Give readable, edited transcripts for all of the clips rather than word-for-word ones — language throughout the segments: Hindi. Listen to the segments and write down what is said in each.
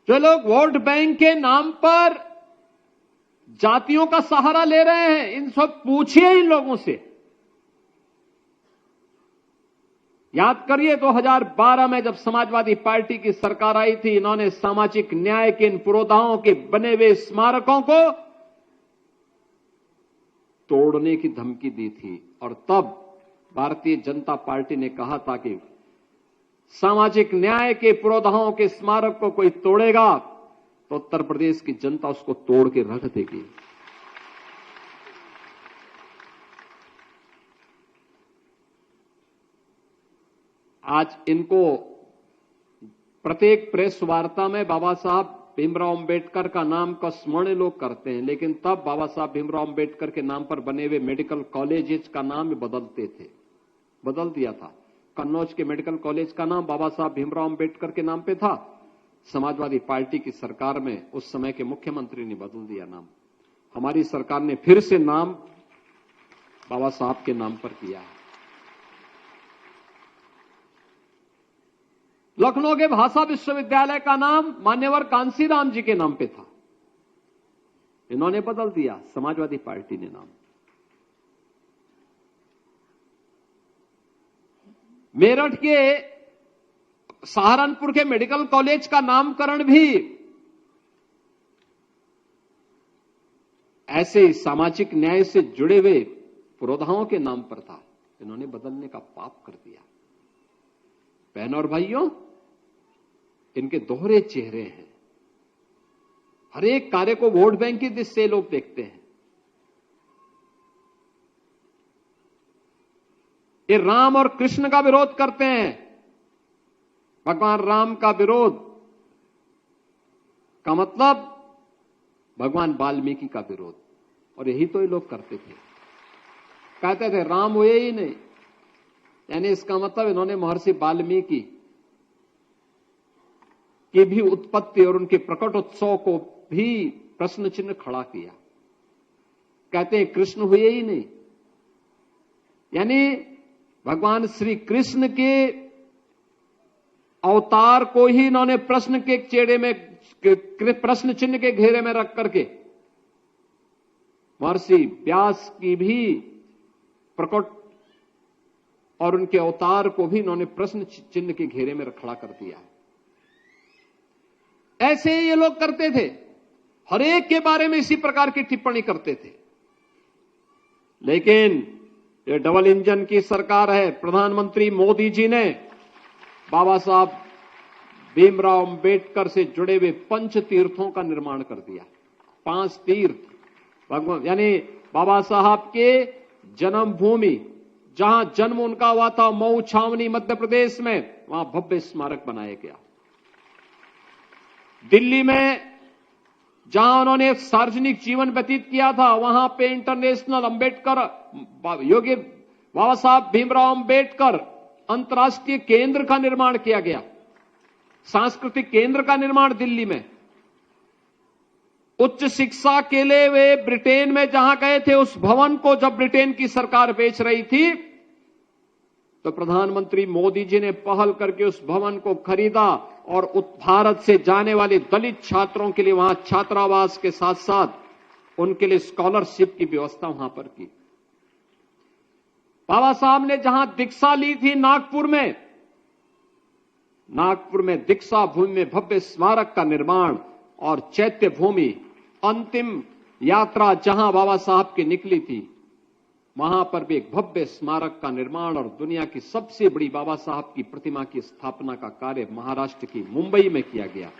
जो लोग वोट बैंक के नाम पर जातियों का सहारा ले रहे हैं, इन सब पूछिए इन लोगों से। याद करिए 2012 में जब समाजवादी पार्टी की सरकार आई थी, इन्होंने सामाजिक न्याय के इन पुरोधाओं के बने हुए स्मारकों को तोड़ने की धमकी दी थी। और तब भारतीय जनता पार्टी ने कहा था कि सामाजिक न्याय के पुरोधाओं के स्मारक को कोई तोड़ेगा तो उत्तर प्रदेश की जनता उसको तोड़ के रख देगी। आज इनको प्रत्येक प्रेस वार्ता में बाबा साहब भीमराव अंबेडकर का नाम का स्मरण लोग करते हैं, लेकिन तब बाबा साहब भीमराव अंबेडकर के नाम पर बने हुए मेडिकल कॉलेजेस का नाम बदलते थे, बदल दिया था। कन्नौज के मेडिकल कॉलेज का नाम बाबा साहब भीमराव अंबेडकर के नाम पे था। समाजवादी पार्टी की सरकार में उस समय के मुख्यमंत्री ने बदल दिया नाम। हमारी सरकार ने फिर से नाम बाबा साहब के नाम पर किया है। लखनऊ के भाषा विश्वविद्यालय का नाम मान्यवर कांसीराम जी के नाम पे था, इन्होंने बदल दिया, समाजवादी पार्टी ने नाम। मेरठ के सहारनपुर के मेडिकल कॉलेज का नामकरण भी ऐसे सामाजिक न्याय से जुड़े हुए पुरोधाओं के नाम पर था, इन्होंने बदलने का पाप कर दिया। बहनों और भाइयों, इनके दोहरे चेहरे हैं। हर एक कार्य को वोट बैंक की दृष्टि से लोग देखते हैं। ये राम और कृष्ण का विरोध करते हैं, भगवान राम का विरोध का मतलब भगवान वाल्मीकि का विरोध, और यही तो ये लोग करते थे। कहते थे राम हुए ही नहीं, यानी इसका मतलब इन्होंने महर्षि वाल्मीकि की भी उत्पत्ति और उनके प्रकट उत्सव को भी प्रश्न चिन्ह खड़ा किया। कहते हैं कृष्ण हुए ही नहीं, यानी भगवान श्री कृष्ण के अवतार को ही इन्होंने प्रश्न के चेहरे में, प्रश्न चिन्ह के घेरे में रख करके महर्षि व्यास की भी प्रकट और उनके अवतार को भी इन्होंने प्रश्न चिन्ह के घेरे में खड़ा कर दिया है। ऐसे ये लोग करते थे, हर एक के बारे में इसी प्रकार की टिप्पणी करते थे। लेकिन ये डबल इंजन की सरकार है, प्रधानमंत्री मोदी जी ने बाबा साहब भीमराव अंबेडकर से जुड़े हुए पंच तीर्थों का निर्माण कर दिया। 5 तीर्थ भगवान, यानी बाबा साहब के जन्मभूमि, जहां जन्म उनका हुआ था मऊ छावनी मध्य प्रदेश में, वहां भव्य स्मारक बनाया गया। दिल्ली में जहां उन्होंने सार्वजनिक जीवन व्यतीत किया था, वहां पे इंटरनेशनल अंबेडकर योगी बाबा साहब भीमराव अंबेडकर अंतर्राष्ट्रीय केंद्र का निर्माण किया गया, सांस्कृतिक केंद्र का निर्माण दिल्ली में। उच्च शिक्षा के लिए वे ब्रिटेन में जहां गए थे, उस भवन को जब ब्रिटेन की सरकार बेच रही थी, तो प्रधानमंत्री मोदी जी ने पहल करके उस भवन को खरीदा और भारत से जाने वाले दलित छात्रों के लिए वहां छात्रावास के साथ साथ उनके लिए स्कॉलरशिप की व्यवस्था वहां पर की। बाबा साहब ने जहां दीक्षा ली थी नागपुर में दीक्षा भूमि में भव्य स्मारक का निर्माण और चैत्य भूमि, अंतिम यात्रा जहां बाबा साहब की निकली थी, वहां पर भी एक भव्य स्मारक का निर्माण और दुनिया की सबसे बड़ी बाबा साहब की प्रतिमा की स्थापना का कार्य महाराष्ट्र की मुंबई में किया गया।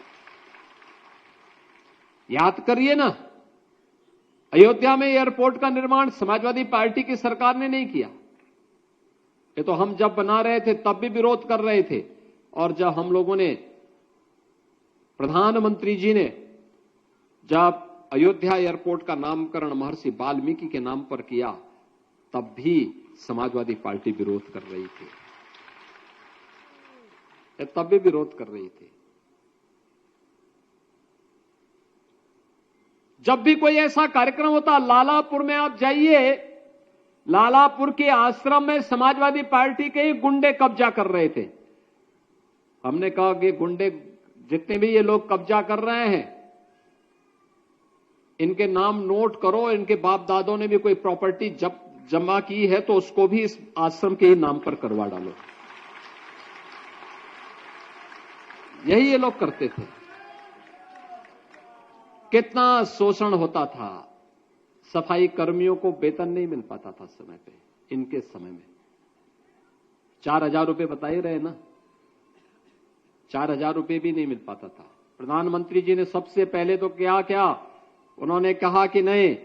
याद करिए ना, अयोध्या में एयरपोर्ट का निर्माण समाजवादी पार्टी की सरकार ने नहीं किया। ये तो हम जब बना रहे थे तब भी विरोध कर रहे थे, और जब हम लोगों ने, प्रधानमंत्री जी ने जब अयोध्या एयरपोर्ट का नामकरण महर्षि वाल्मीकि के नाम पर किया, तब भी समाजवादी पार्टी विरोध कर रही थी, तब भी विरोध कर रही थी। जब भी कोई ऐसा कार्यक्रम होता, लालापुर में आप जाइए, लालापुर के आश्रम में समाजवादी पार्टी के ही गुंडे कब्जा कर रहे थे। हमने कहा कि गुंडे जितने भी ये लोग कब्जा कर रहे हैं, इनके नाम नोट करो। इनके बाप दादों ने भी कोई प्रॉपर्टी जमा की है तो उसको भी इस आश्रम के ही नाम पर करवा डालो। यही ये लोग करते थे। कितना शोषण होता था। सफाई कर्मियों को वेतन नहीं मिल पाता था समय पे। इनके समय में 4,000 रुपए बता ही रहे ना, 4,000 रुपए भी नहीं मिल पाता था। प्रधानमंत्री जी ने सबसे पहले तो क्या उन्होंने कहा कि नहीं,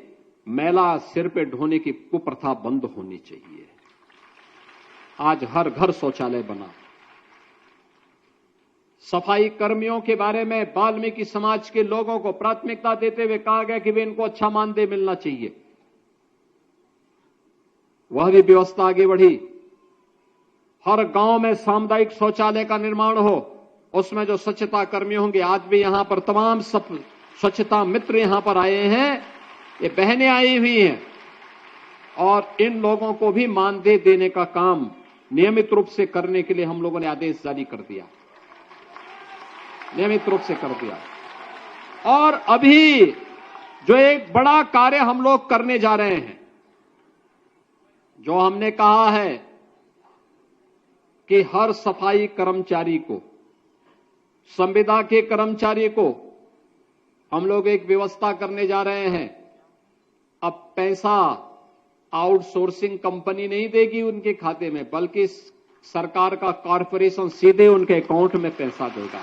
मैला सिर पे ढोने की कुप्रथा बंद होनी चाहिए। आज हर घर शौचालय बना। सफाई कर्मियों के बारे में वाल्मीकि समाज के लोगों को प्राथमिकता देते हुए कहा गया कि वे इनको अच्छा मानदेय मिलना चाहिए। वह भी व्यवस्था आगे बढ़ी। हर गांव में सामुदायिक शौचालय का निर्माण हो, उसमें जो स्वच्छता कर्मी होंगे, आज भी यहां पर तमाम स्वच्छता मित्र यहां पर आए हैं, ये बहनें आई हुई हैं, और इन लोगों को भी मानदेय देने का काम नियमित रूप से करने के लिए हम लोगों ने आदेश जारी कर दिया, नियमित रूप से कर दिया। और अभी जो एक बड़ा कार्य हम लोग करने जा रहे हैं, जो हमने कहा है कि हर सफाई कर्मचारी को, संविदा के कर्मचारी को हम लोग एक व्यवस्था करने जा रहे हैं। अब पैसा आउटसोर्सिंग कंपनी नहीं देगी उनके खाते में, बल्कि सरकार का कॉर्पोरेशन सीधे उनके अकाउंट में पैसा देगा।